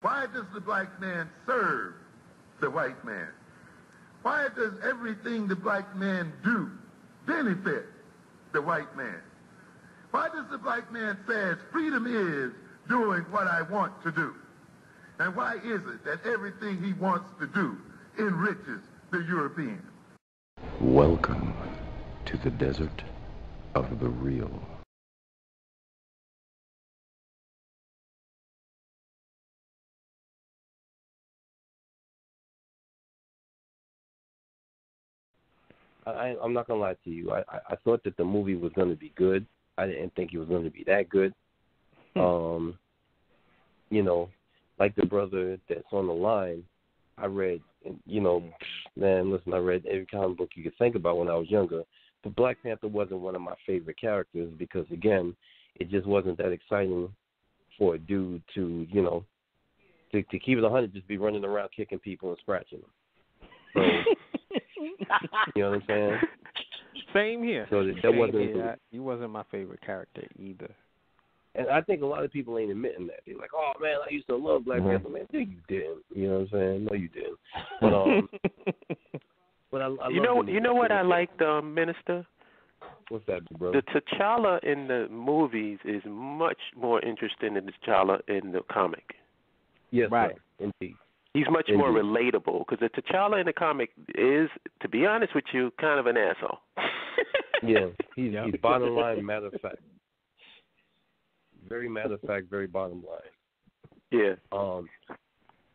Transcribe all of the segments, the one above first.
Why does the black man serve the white man? Why does everything the black man do benefit the white man? Why does the black man say freedom is doing what I want to do? And why is it that everything he wants to do enriches the European? Welcome to the desert of the real. I'm not going to lie to you. I thought that the movie was going to be good. I didn't think it was going to be that good. You know, like the brother that's on the line, I read, you know, man, listen, I read every comic book you could think about when I was younger. But Black Panther wasn't one of my favorite characters because, again, it just wasn't that exciting for a dude to, you know, to keep it 100, just be running around kicking people and scratching them. So, you know what I'm saying? Same here. So that wasn't. He wasn't my favorite character either. And I think a lot of people ain't admitting that. They're like, "Oh man, I used to love Black Panther." Man, no, you didn't. You know what I'm saying? No, you didn't. But I you know what I liked, Minister? What's that, brother? The T'Challa in the movies is much more interesting than the T'Challa in the comic. Yes, right. Sir. Indeed. He's much more relatable because the T'Challa in the comic is, to be honest with you, kind of an asshole. Yeah, he's bottom line, matter of fact. Very matter of fact, very bottom line. Yeah.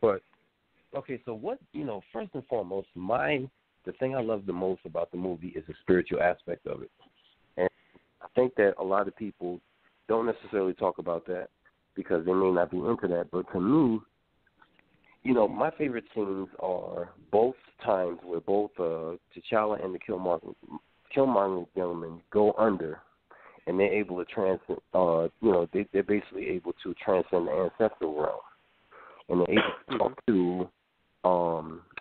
But okay, so what, you know, first and foremost, the thing I love the most about the movie is the spiritual aspect of it. And I think that a lot of people don't necessarily talk about that because they may not be into that. But to me, you know, my favorite scenes are both times where both T'Challa and the Killmonger gentlemen go under, and they're able to you know, they're basically able to transcend the ancestral realm, and they're able to talk to,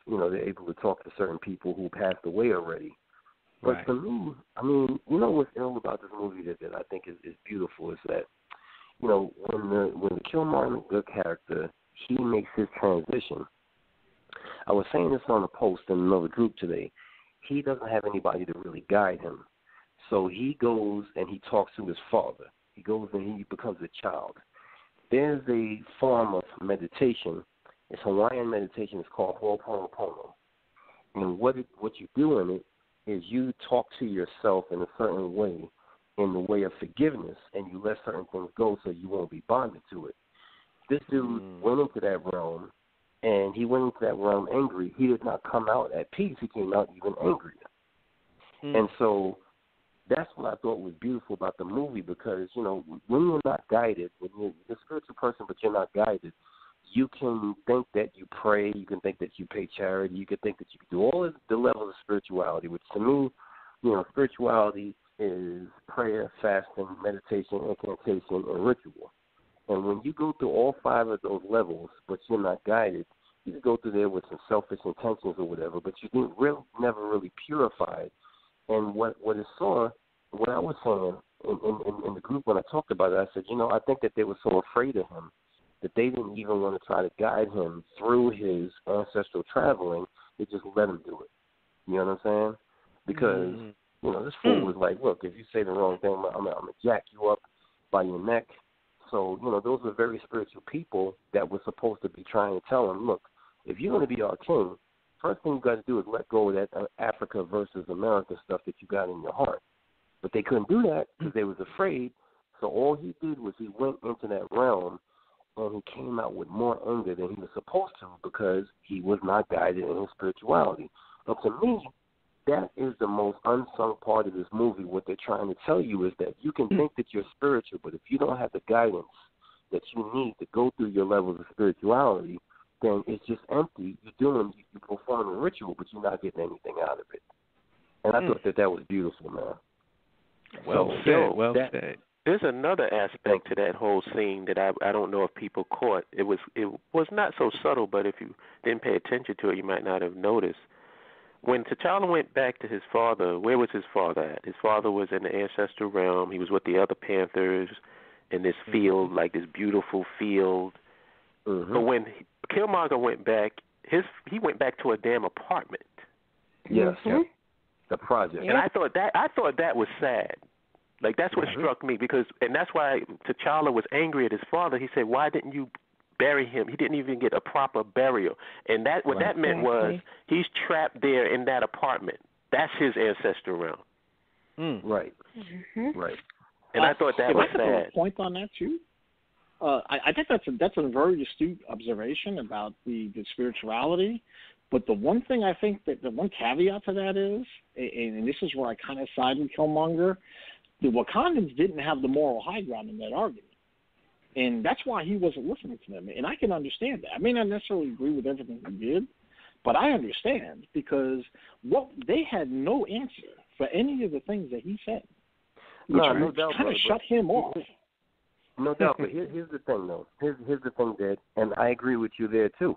you know, they're able to talk to certain people who passed away already. But for me, I mean, you know what's ill about this movie that I think is beautiful is that, you know, when the Killmonger character, he makes his transition. I was saying this on a post in another group today. He doesn't have anybody to really guide him. So he goes and he talks to his father. He goes and he becomes a child. There's a form of meditation. It's Hawaiian meditation. It's called Ho'oponopono. And what you do in it is you talk to yourself in a certain way, in the way of forgiveness, and you let certain things go so you won't be bonded to it. This dude went into that realm, and he went into that realm angry. He did not come out at peace. He came out even angrier. And so that's what I thought was beautiful about the movie because, you know, when you're not guided, when you're a spiritual person but you're not guided, you can think that you pray, you can think that you pay charity, you can think that you can do all of the levels of spirituality, which to me, you know, spirituality is prayer, fasting, meditation, incantation, and ritual. And when you go through all 5 of those levels, but you're not guided, you can go through there with some selfish intentions or whatever, but you didn't never really purified. And what I was saying in the group when I talked about it, I said, you know, I think that they were so afraid of him that they didn't even want to try to guide him through his ancestral traveling. They just let him do it. You know what I'm saying? Because, you know, this fool was like, look, if you say the wrong thing, I'm going to jack you up by your neck. So, you know, those were very spiritual people that were supposed to be trying to tell him, look, if you're going to be our king, first thing you got to do is let go of that Africa versus America stuff that you got in your heart. But they couldn't do that because they was afraid. So all he did was he went into that realm and he came out with more anger than he was supposed to because he was not guided in his spirituality. And to me, that is the most unsung part of this movie. What they're trying to tell you is that you can think that you're spiritual, but if you don't have the guidance that you need to go through your levels of spirituality, then it's just empty. You perform a ritual, but you're not getting anything out of it. And I thought that was beautiful, man. Well said. There's another aspect to that whole scene that I don't know if people caught. It was not so subtle, but if you didn't pay attention to it, you might not have noticed. When T'Challa went back to his father, where was his father at? His father was in the ancestral realm. He was with the other Panthers in this field, like this beautiful field. But when Killmonger went back, he went back to a damn apartment. Yes, the project. And I thought that was sad. Like, that's what struck me, and that's why T'Challa was angry at his father. He said, "Why didn't you bury him? He didn't even get a proper burial." And that that meant was he's trapped there in that apartment. That's his ancestral realm. Right. Right. And I thought that was sad. I have a point on that too. I think that's a very astute observation about the spirituality. But the one thing I think that the one caveat to that is, and this is where I kind of side with Killmonger, the Wakandans didn't have the moral high ground in that argument. And that's why he wasn't listening to them. And I can understand that. I may not necessarily agree with everything he did, but I understand because they had no answer for any of the things that he said. No doubt. Kind of shut him off. No doubt. But here's the thing, though. Here's the thing, Dad, and I agree with you there, too.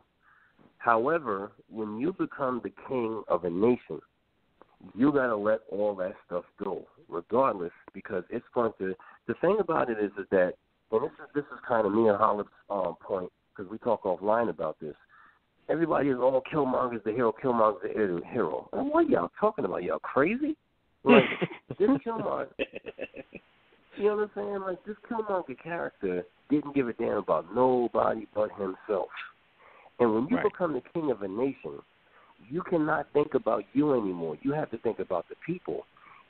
However, when you become the king of a nation, you got to let all that stuff go, regardless, because it's going to – the thing about it is that, and this is kind of me and Holip's point, because we talk offline about this. Everybody is all Killmonger's the hero, Killmonger's the hero. And what y'all talking about? Y'all crazy? Like, this Killmonger – you know what I'm saying? Like, this Killmonger character didn't give a damn about nobody but himself. And when you become the king of a nation, you cannot think about you anymore. You have to think about the people.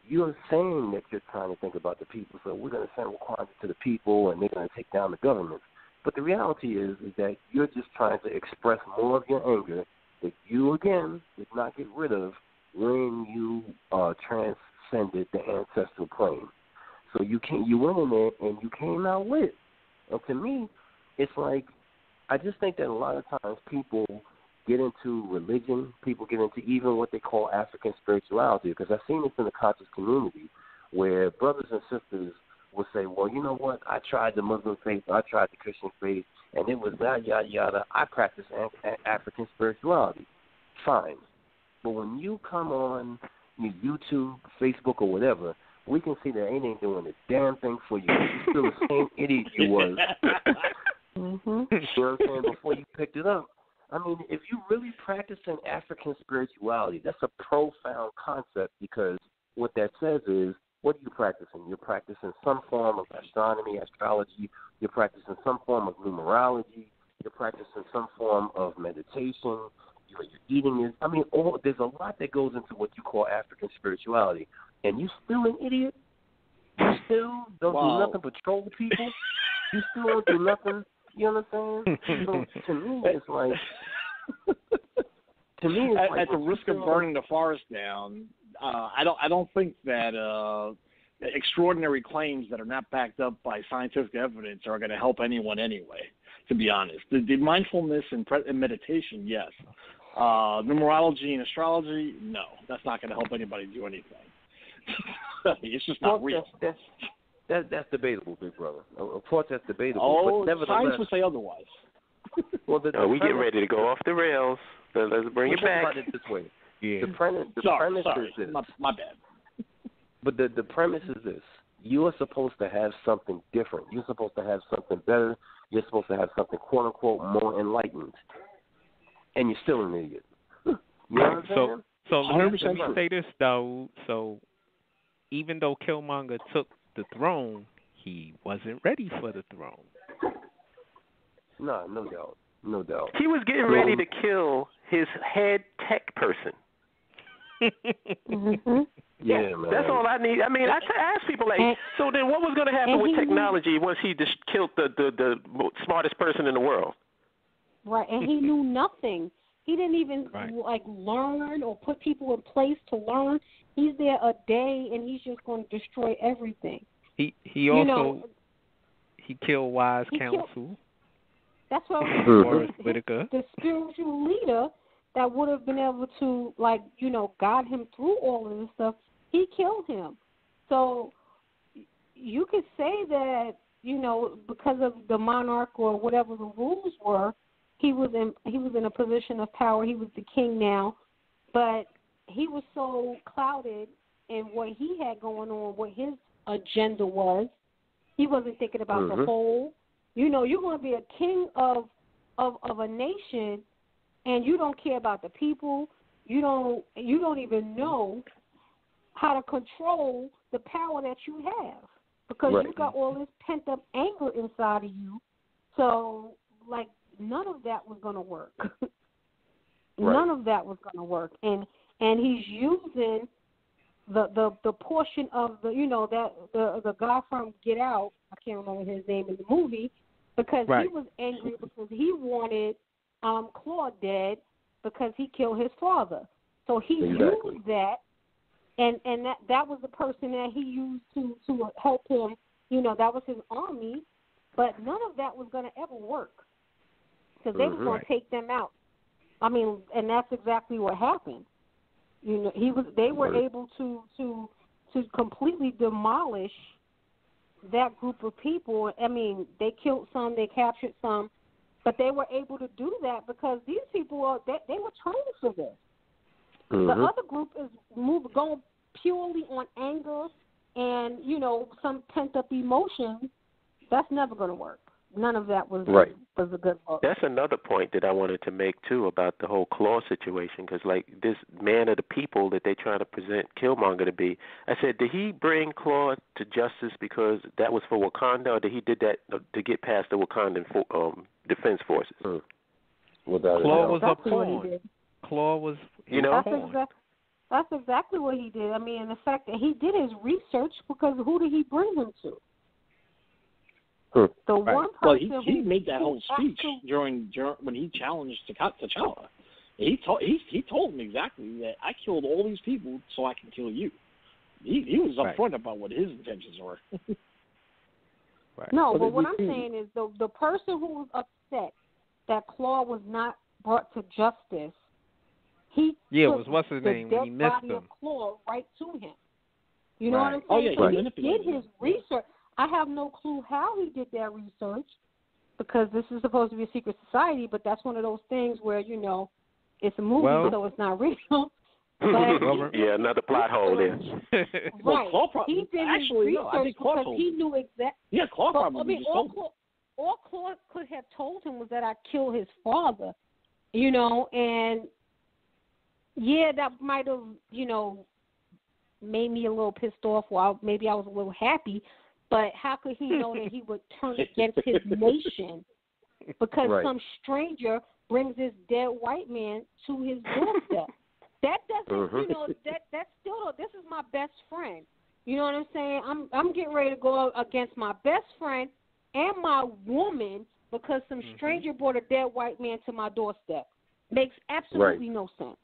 You're saying that you're trying to think about the people, so we're going to send Wakanda to the people, and they're going to take down the government. But the reality is that you're just trying to express more of your anger that you, again, did not get rid of when you transcended the ancestral plane. So you went in there and you came out lit. And to me, it's like, I just think that a lot of times people get into religion, people get into even what they call African spirituality, because I've seen this in the conscious community where brothers and sisters will say, well, you know what, I tried the Muslim faith, I tried the Christian faith, and it was yada, yada, yada. I practice African spirituality. Fine. But when you come on your YouTube, Facebook, or whatever, we can see that ain't doing a damn thing for you. You're still the same idiot you was. You know what I'm saying? Before you picked it up. I mean, if you really practicing African spirituality, that's a profound concept, because what that says is, what are you practicing? You're practicing some form of astronomy, astrology. You're practicing some form of numerology. You're practicing some form of meditation. You're eating is. I mean, there's a lot that goes into what you call African spirituality. And you still an idiot? You still don't do nothing but troll people? You still don't do nothing? You know what I'm saying? So to me, it's like at the risk of burning the forest down, I don't think that extraordinary claims that are not backed up by scientific evidence are going to help anyone anyway. To be honest, the mindfulness and meditation, yes. Numerology and astrology, no, that's not going to help anybody do anything. It's just not real. That's debatable, big brother. Of course, that's debatable. Oh, but nevertheless, science would say otherwise. Well, we getting ready to go off the rails. So let's bring it back. About it this way. Yeah. The premise is this. My bad. But the premise is this. You are supposed to have something different. You're supposed to have something better. You're supposed to have something, quote unquote, more enlightened. And you're still an idiot. You know what I'm saying? So let me say this, though. So even though Killmonger took the throne, he wasn't ready for the throne. No doubt. No doubt. He was getting ready to kill his head tech person. Yeah, man. That's all I need. I mean, I ask people, like, so then what was going to happen with technology once he just killed the smartest person in the world? Right, and he knew nothing. He didn't even, learn or put people in place to learn. He's there a day, and he's just going to destroy everything. He also killed wise counsel. That's what the spiritual leader that would have been able to, guide him through all of this stuff, he killed him. So you could say that, because of the monarch or whatever the rules were, he was in a position of power. He was the king now, but he was so clouded in what he had going on, what his agenda was. He wasn't thinking about the whole. You're going to be a king of of a nation, and you don't care about the people. You don't even know how to control the power that you have, because you got all this pent up anger inside of you. So, like, none of that was going to work. None of that was going to work, and he's using the portion of the that the guy from Get Out, I can't remember his name in the movie, because he was angry because he wanted Claude dead because he killed his father. So he used that, and that was the person that he used to help him. That was his army, but none of that was going to ever work because they were going to take them out. I mean, and that's exactly what happened. They were able to completely demolish that group of people. I mean, they killed some, they captured some, but they were able to do that because these people they were trained for this. The other group is going purely on anger and some pent up emotions. That's never going to work. None of that was a good look. That's another point that I wanted to make, too, about the whole Claw situation, because, like, this man of the people that they're trying to present Killmonger to be, I said, did he bring Claw to justice because that was for Wakanda, or did he did that to get past the Wakandan defense forces? Claw was a pawn. Claw was, That's exactly what he did. I mean, the fact that he did his research, because who did he bring him to? The one person he made that whole speech during when he challenged T'Challa. He told him exactly that I killed all these people so I can kill you. He was upfront about what his intentions were. No, but what I'm saying is the person who was upset that Claw was not brought to justice, he took what's his name? the He dead missed body him. of Claw right to him. You know what I'm saying? So he did his research. I have no clue how he did that research, because this is supposed to be a secret society, but that's one of those things where, it's a movie, so it's not real. But another plot hole there. Right. He did his research because he knew exactly. Yeah, Claw probably all Claw could have told him was that I killed his father, and that might have, made me a little pissed off, or maybe I was a little happy. But how could he know that he would turn against his nation because some stranger brings this dead white man to his doorstep? That doesn't, that's still, this is my best friend. You know what I'm saying? I'm getting ready to go against my best friend and my woman because some stranger brought a dead white man to my doorstep. Makes absolutely no sense.